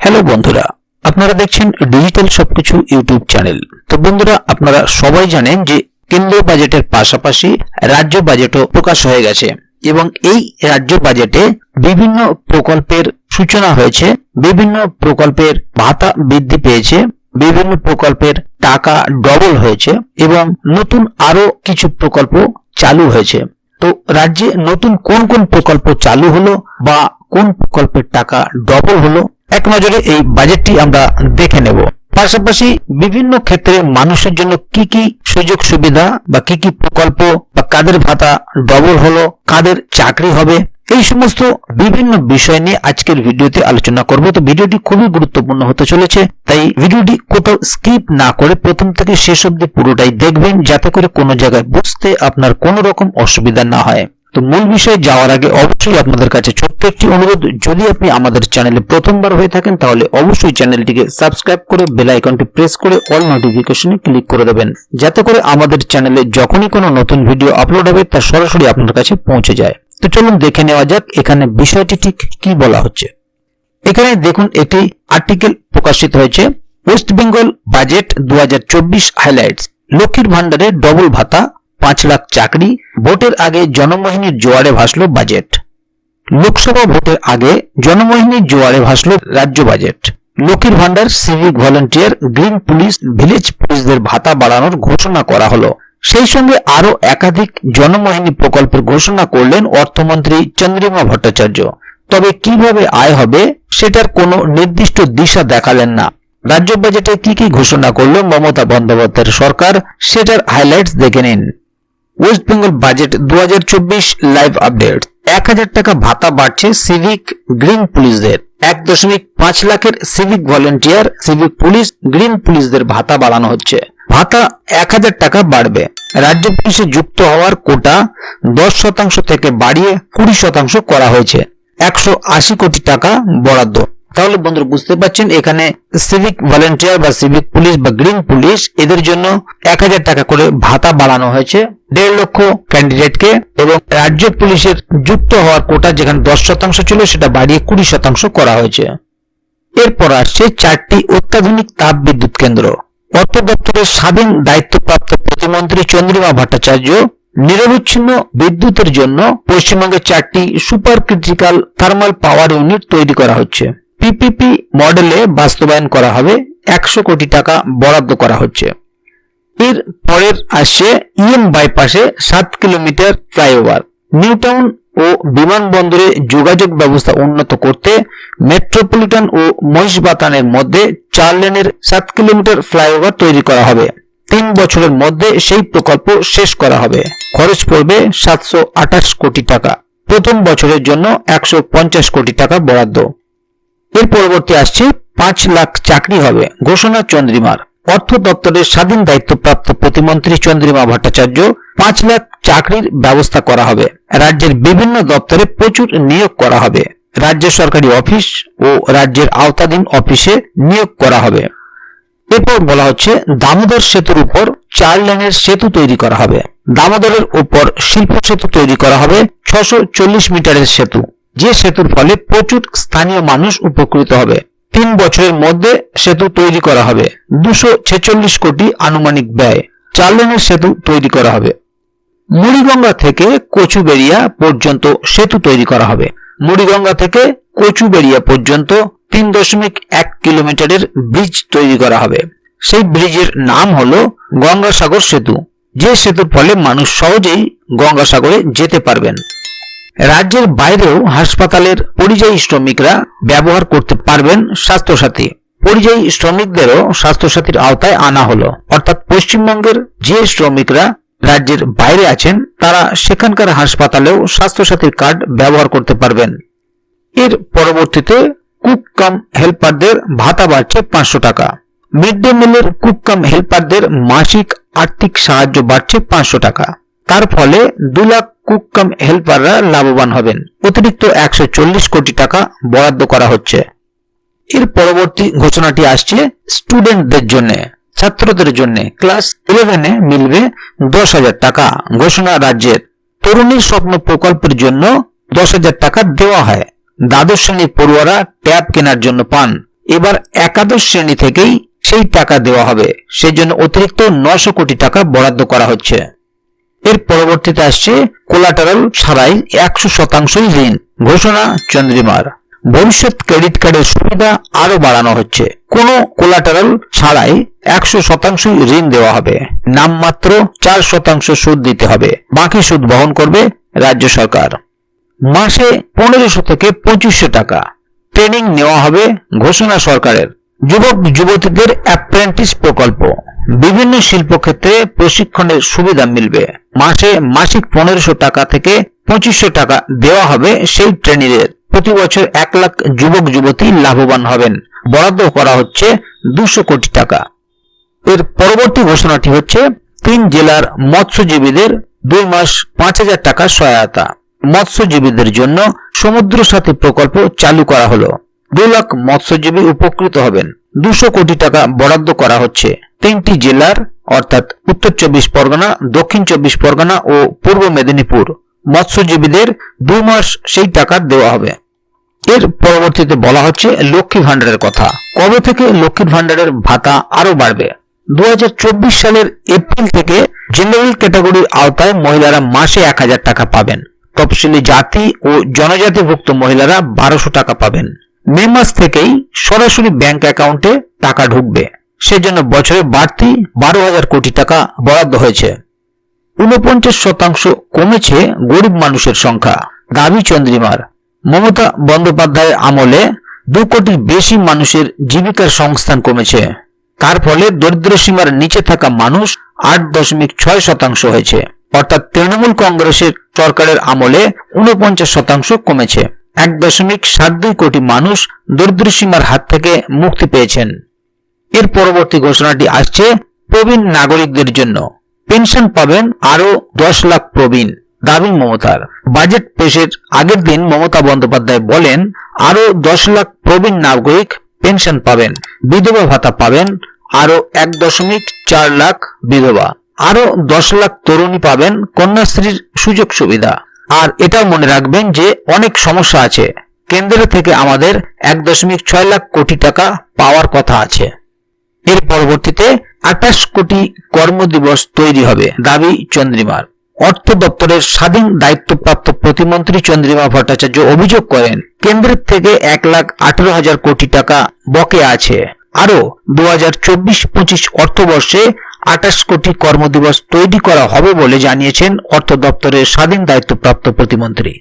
Hello বন্ধুরা, আপনারা দেখছেন ডিজিটাল সবকিছু ইউটিউব চ্যানেল। তো বন্ধুরা, আপনারা সবাই জানেন যে কেন্দ্রীয় বাজেটের পাশাপাশি রাজ্য বাজেটও প্রকাশ হয়ে গেছে এবং এই রাজ্য বাজেটে বিভিন্ন প্রকল্পের সূচনা হয়েছে, বিভিন্ন প্রকল্পের ভাতা বৃদ্ধি পেয়েছে, বিভিন্ন প্রকল্পের টাকা ডবল হয়েছে এবং নতুন আরো কিছু প্রকল্প চালু হয়েছে। তো রাজ্যে নতুন কোন কোন প্রকল্প চালু হলো বা কোন প্রকল্পের টাকা ডবল হলো, এক নজরে এই বাজেটটি আমরা দেখে নেব। পাশাপাশি বিভিন্ন ক্ষেত্রে মানুষের জন্য কি কি সুযোগ সুবিধা বা কি কি প্রকল্প বা কাদের ভাতা ডবল হলো, কাদের চাকরি হবে, এই সমস্ত বিভিন্ন বিষয় নিয়ে আজকের ভিডিওতে আলোচনা করব। তো ভিডিওটি খুবই গুরুত্বপূর্ণ হতে চলেছে, তাই ভিডিওটি কোথাও স্কিপ না করে প্রথম থেকে শেষ অবধি পুরোটাই দেখবেন, যাতে করে কোনো জায়গায় বুঝতে আপনার কোনো রকম অসুবিধা না হয়। তো মূল বিষয়ে যাওয়ার আগে অবশ্যই আপনাদের কাছে ছোট্ট একটি অনুরোধ, যদি আপনি আমাদের চ্যানেলে প্রথমবার হয়ে থাকেন তাহলে অবশ্যই চ্যানেলটিকে সাবস্ক্রাইব করে বেল আইকনটি প্রেস করে অল নোটিফিকেশনে ক্লিক করে দেবেন, যাতে করে আমাদের চ্যানেলে যখনই কোনো নতুন ভিডিও আপলোড হবে তা সরাসরি আপনার কাছে পৌঁছে যায়। তো চলুন দেখে নেওয়া যাক এখানে বিষয়টি ঠিক কি বলা হচ্ছে। এখানে দেখুন, একটি আর্টিকেল প্রকাশিত হয়েছে, ওয়েস্ট বেঙ্গল বাজেট 2024 হাইলাইটস, লক্ষ্মীর ভান্ডারে ডবল ভাতা, 5 লাখ চাকরি, ভোটের আগে জনমোহিনীর জোয়ারে ভাসল বাজেট। লোকসভা ভোটের আগে জনমোহিনীর জোয়ারে ভাসল রাজ্য budget. Lakshmir Bhandar, civic volunteer, green police, village পুলিশদের ভাতা বাড়ানোর ঘোষণা করা হলো। সেই সঙ্গে আরো একাধিক জনমোহিনী প্রকল্পের ঘোষণা করলেন অর্থমন্ত্রী চন্দ্রিমা ভট্টাচার্য। তবে কিভাবে আয় হবে সেটার কোনো নির্দিষ্ট দিশা দেখালেন না। রাজ্য বাজেটে কি কি ঘোষণা করলো মমতা বন্দ্যোপাধ্যায়ের সরকার, সেটার হাইলাইটস দেখে নিন। West Bengal budget 2024 live update. 1000 টাকা ভাতা বাড়ছে সিভিক গ্রিন পুলিশদের। 1.5 লাখের civic volunteer, civic police, green পুলিশদের ভাতা বাড়ানো হচ্ছে। ভাতা 1000 টাকা বাড়বে। রাজ্য পুলিশে যুক্ত হওয়ার কোটা 10% থেকে বাড়িয়ে 20% করা হয়েছে। 180 কোটি টাকা বরাদ্দ। তাহলে বন্ধুরা বুঝতে পারছেন, এখানে সিভিক ভলান্টিয়ার বা সিভিক পুলিশ বা গ্রিন পুলিশ এদের জন্য 1000 টাকা করে ভাতা বাড়ানো হয়েছে 1.5 লক্ষ ক্যান্ডিডেটকে, এবং রাজ্য পুলিশের যুক্ত হওয়ার কোটা যেখানে 10% ছিল সেটা বাড়িয়ে 20% করা হয়েছে। এরপর আসছে 4টি অত্যাধুনিক তাপ বিদ্যুৎ কেন্দ্র। অর্থ দপ্তরের স্বাধীন দায়িত্বপ্রাপ্ত প্রতিমন্ত্রী চন্দ্রিমা ভট্টাচার্য, নিরবচ্ছিন্ন বিদ্যুতের জন্য পশ্চিমবঙ্গে 4টি super critical thermal power unit তৈরি করা হচ্ছে। পিপিপি মডেলে বাস্তবায়ন করা হবে। 100 কোটি টাকা বরাদ্দ করা হচ্ছে। এর পরের আসছে ইএম বাইপাসে 7 কিলোমিটার ফ্লাইওভার। নিউ টাউন ও বিমানবন্দরে যোগাযোগ ব্যবস্থা উন্নত করতে মেট্রোপলিটন ও মহিষবাতানের মধ্যে 4 লেনের 7 কিলোমিটার ফ্লাইওভার তৈরি করা হবে। 3 বছরের মধ্যে সেই প্রকল্প শেষ করা হবে। খরচ পড়বে 728 কোটি টাকা। প্রথম বছরের জন্য 150 কোটি টাকা বরাদ্দ। এর পরবর্তী আসছে 5 লাখ চাকরি হবে, ঘোষণা চন্দ্রিমার। অর্থ দপ্তরের স্বাধীন দায়িত্বপ্রাপ্ত প্রতিমন্ত্রী চন্দ্রিমা ভট্টাচার্য, 5 লাখ চাকরির ব্যবস্থা করা হবে। রাজ্যের বিভিন্ন দপ্তরে প্রচুর নিয়োগ করা হবে। রাজ্য সরকারি অফিস ও রাজ্যের আওতাধীন অফিসে নিয়োগ করা হবে। এরপর বলা হচ্ছে, দামোদর সেতুর উপর 4 লেনের সেতু তৈরি করা হবে। দামোদরের উপর শিল্প সেতু তৈরি করা হবে, 640 মিটারের সেতু, যে সেতুর ফলে প্রচুর স্থানীয় মানুষ উপকৃত হবে। 3 বছরের মধ্যে সেতু তৈরি করা হবে। 246 কোটি আনুমানিক ব্যয়। 4 লেনের সেতু তৈরি করা হবে। মুড়িগঙ্গা থেকে কচুবেড়িয়া পর্যন্ত সেতু তৈরি করা হবে। মুড়িগঙ্গা থেকে কচুবেড়িয়া পর্যন্ত 3.1 কিলোমিটারের ব্রিজ তৈরি করা হবে। সেই ব্রিজের নাম হলো গঙ্গাসাগর সেতু, যে সেতুর ফলে মানুষ সহজেই গঙ্গাসাগরে যেতে পারবেন। রাজ্যের বাইরেও হাসপাতালের পরিযায়ী শ্রমিকরা ব্যবহার করতে পারবেন স্বাস্থ্যসাথী। পরিযায়ী শ্রমিকদেরও স্বাস্থ্যসাথীর আওতায় আনা হলো, অর্থাৎ পশ্চিমবঙ্গের যে শ্রমিকরা রাজ্যের বাইরে আছেন তারা সেখানকার হাসপাতালেও স্বাস্থ্যসাথীর কার্ড ব্যবহার করতে পারবেন। এর পরবর্তীতে কুক কাম হেল্পারদের ভাতা বাড়ছে 500 টাকা। মিড ডে মিলের কুক কাম হেল্পারদের মাসিক আর্থিক সাহায্য বাড়ছে 500 টাকা। তার ফলে 2 লাখ কুক কাম হেল্পাররা লাভবান হবেন। অতিরিক্ত 140 কোটি টাকা বরাদ্দ করা হচ্ছে। এর পরবর্তী ঘোষণাটি আসছে স্টুডেন্টদের জন্য, ছাত্রদের জন্য। ক্লাস 11-এ মিলবে 10,000 টাকা। ঘোষণা রাজ্যের। তরুণীর স্বপ্ন প্রকল্পের জন্য 10,000 টাকা দেওয়া হয়। দ্বাদশ শ্রেণীর পড়ুয়ারা ট্যাব কেনার জন্য পান। এবার একাদশ শ্রেণী থেকেই সেই টাকা দেওয়া হবে, সেজন্য অতিরিক্ত 900 কোটি টাকা বরাদ্দ করা হচ্ছে। এর পরবর্তীতে আসছে কোলাটারাল ছাড়াই 100% ঋণ ঘোষণা চন্দ্রিমার। ভবিষ্যৎ ক্রেডিট কার্ডের সুবিধা আরো বাড়ানো হচ্ছে। কোনো কোলাটারাল ছাড়াই 100% ঋণ দেওয়া হবে। নামমাত্র 4% সুদ দিতে হবে, বাকি সুদ বহন করবে রাজ্য সরকার। মাসে 1500 থেকে 2500 টাকা ট্রেনিং নেওয়া হবে ঘোষণা সরকারের। যুবক যুবতীদের অ্যাপ্রেন্টিস প্রকল্প, বিভিন্ন শিল্পক্ষেত্রে প্রশিক্ষণের সুবিধা মিলবে। মাসে মাসিক 1500 টাকা থেকে 2500 টাকা দেওয়া হবে সেই ট্রেনিংয়ের। প্রতি বছর 1 লাখ যুবক যুবতী লাভবান হবেন। বরাদ্দ করা হচ্ছে 200 কোটি টাকা। এর পরবর্তী ঘোষণাটি হচ্ছে 3 জেলার মৎস্যজীবীদের 2 মাস 5000 টাকা সহায়তা। মৎস্যজীবীদের জন্য সমুদ্র সাথী প্রকল্প চালু করা হলো। 2 লাখ মৎস্যজীবী উপকৃত হবেন। 200 কোটি টাকা বরাদ্দ করা হচ্ছে 3টি জেলার অর্থাৎ উত্তর 24 পরগনা, দক্ষিণ 24 পরগনা ও পূর্ব মেদিনীপুর মৎস্যজীবীদের 2 মাস সেই টাকা দেওয়া হবে। এর পরবর্তীতে বলা হচ্ছে লক্ষ্মী ভান্ডারের কথা। কবে থেকে লক্ষ্মী ভান্ডারের ভাতা আরো বাড়বে? 2024 সালের এপ্রিল থেকে জেনারেল ক্যাটাগরির আওতায় মহিলারা মাসে 1000 টাকা পাবেন। তফসিলি জাতি ও জনজাতিভুক্ত মহিলারা 1200 টাকা পাবেন। মে মাস থেকেই সরাসরি ব্যাংক অ্যাকাউন্টে টাকা ঢুকবে, সেজন্য বছরে বাড়তি 12,000 কোটি টাকা বরাদ্দ হয়েছে। 49% কমেছে গরিব মানুষের সংখ্যা, দাবি চন্দ্রিমার। মমতা বন্দ্যোপাধ্যায়ের আমলে 2 কোটির বেশি মানুষের জীবিকার সংস্থান কমেছে। তার ফলে দরিদ্র সীমার নিচে থাকা মানুষ 8.6% হয়েছে, অর্থাৎ তৃণমূল কংগ্রেসের সরকারের আমলে 49% কমেছে। 1.72 কোটি মানুষ দরিদ্র সীমার হাত থেকে মুক্তি পেয়েছেন। এর পরবর্তী ঘোষণাটি আসছে প্রবীণ নাগরিকদের জন্য। পেনশন পাবেন আরো 10 লাখ প্রবীণ, দাবি মমতার। বাজেট পেশের আগের দিন মমতা বন্দ্যোপাধ্যায় বলেন আরো 10 লাখ প্রবীণ নাগরিক পেনশন পাবেন। বিধবা ভাতা পাবেন আরো 1.4 লাখ বিধবা। আরো 10 লাখ তরুণী পাবেন কন্যাশ্রীর সুযোগ সুবিধা। আর এটাও মনে রাখবেন যে অনেক সমস্যা আছে, কেন্দ্র থেকে আমাদের 1.6 লাখ কোটি টাকা পাওয়ার কথা আছে। এর পরবর্তীতে 28 কোটি কর্মদিবস তৈরি হবে, দাবি চন্দ্রিমার। অর্থ দপ্তরের স্বাধীন দায়িত্বপ্রাপ্ত প্রতিমন্ত্রী চন্দ্রিমা ভট্টাচার্য অভিযোগ করেন কেন্দ্রের থেকে 1,18,000 কোটি টাকা বকেয়া আছে। আরো 2024-25 অর্থবর্ষে 28 কোটি কর্মদিবস তৈরি করা হবে বলে জানিয়েছেন অর্থ দপ্তরের স্বাধীন দায়িত্বপ্রাপ্ত প্রতিমন্ত্রী।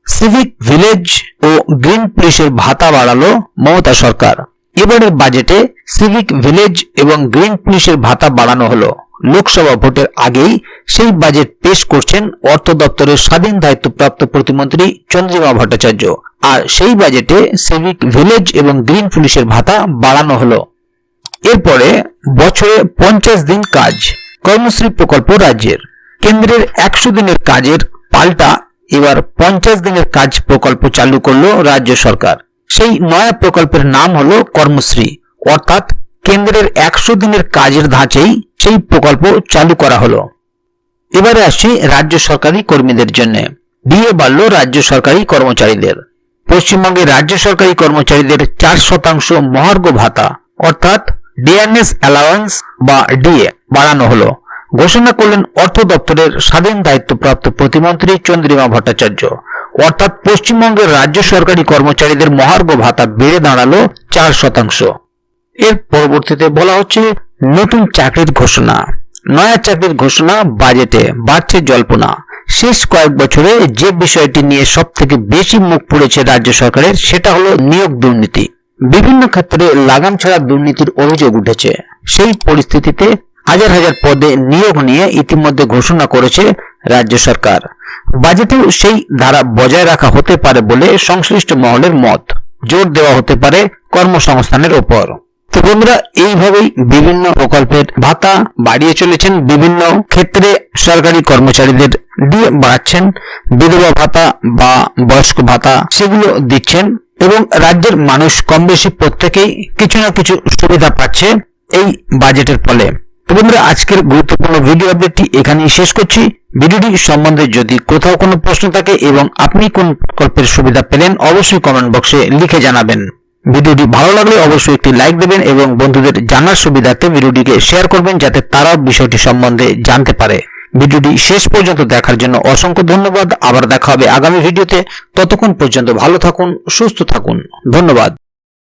সিভিক ভিলেজ ও গ্রিন পুলিশের ভাতা বাড়ালো মমতা সরকার। এবারের বাজেটে সিভিক ভিলেজ এবং গ্রিন পুলিশের ভাতা বাড়ানো হলো। লোকসভা ভোটের আগেই সেই বাজেট পেশ করছেন অর্থ দপ্তরের স্বাধীন দায়িত্বপ্রাপ্ত প্রতিমন্ত্রী চন্দ্রিমা ভট্টাচার্য। আর সেই বাজেটে সিভিক ভিলেজ এবং গ্রিন পুলিশের ভাতা বাড়ানো হলো। এরপরে বছরে 50 দিন কাজ, কর্মশ্রী প্রকল্প রাজ্যের। কেন্দ্রের 100 দিনের কাজের পাল্টা এবার 50 দিনের কাজ প্রকল্প চালু করলো রাজ্য সরকার। সেই নয়া প্রকল্পের নাম হলো কর্মশ্রী, অর্থাৎ কেন্দ্রের 100 দিনের কাজের ধাঁচেই সেই প্রকল্প চালু করা হলো। এবারে আসছি রাজ্য সরকারি কর্মীদের জন্য। ডিএ বাড়ল রাজ্য সরকারি কর্মচারীদের। পশ্চিমবঙ্গে রাজ্য সরকারি কর্মচারীদের 4% মহার্ঘ ভাতা অর্থাৎ ডিয়ারনেস অ্যালাওয়েন্স বা ডিএ বাড়ানো হলো। ঘোষণা করলেন অর্থ দপ্তরের স্বাধীন দায়িত্বপ্রাপ্ত প্রতিমন্ত্রী চন্দ্রিমা ভট্টাচার্য। অর্থাৎ পশ্চিমবঙ্গের রাজ্য সরকারি কর্মচারীদের মহার্ঘ ভাতা বেড়ে দাঁড়ালো 4%। এর পরবর্তীতে বলা হচ্ছে নতুন চাকরির ঘোষণা। নয়া চাকরির ঘোষণা বাজেটে, বাড়ছে জল্পনা। শেষ কয়েক বছরে যে বিষয়টি নিয়ে সব থেকে বেশি মুখ পুড়েছে রাজ্য সরকারের সেটা হলো নিয়োগ দুর্নীতি। বিভিন্ন ক্ষেত্রে লাগাম ছাড়া দুর্নীতির অভিযোগ উঠেছে। সেই পরিস্থিতিতে হাজার হাজার পদে নিয়োগ নিয়ে ইতিমধ্যে ঘোষণা করেছে রাজ্য সরকার। বাজেটেও সেই ধারা বজায় রাখা হতে পারে বলে সংশ্লিষ্ট মহলের মত। জোর দেওয়া হতে পারে কর্মসংস্থানের ওপর। তো বন্ধুরা, এইভাবেই বিভিন্ন প্রকল্পের ভাতা বাড়িয়ে চলেছেন। বিভিন্ন ক্ষেত্রে সরকারি কর্মচারীদের দিয়ে বাড়াচ্ছেন। বিধবা ভাতা বা বয়স্ক ভাতা সেগুলো দিচ্ছেন এবং রাজ্যের মানুষ কম বেশি প্রত্যেকেই কিছু না কিছু সুবিধা পাচ্ছে এই বাজেটের ফলে। তো বন্ধুরা, আজকের গুরুত্বপূর্ণ ভিডিও আপডেটটি এখানেই শেষ করছি। ভিডিওটি সম্বন্ধে যদি কোথাও কোনো প্রশ্ন থাকে এবং আপনি কোন প্রকল্পের সুবিধা পেলেন অবশ্যই কমেন্ট বক্সে লিখে জানাবেন। ভিডিওটি ভালো লাগলে অবশ্যই একটি লাইক দেবেন এবং বন্ধুদের জানার সুবিধার্থে ভিডিওটিকে শেয়ার করবেন যাতে তারাও বিষয়টি সম্বন্ধে জানতে পারে। ভিডিওটি শেষ পর্যন্ত দেখার জন্য অসংখ্য ধন্যবাদ। আবার দেখা হবে আগামী ভিডিওতে। ততক্ষণ পর্যন্ত ভালো থাকুন, সুস্থ থাকুন। ধন্যবাদ।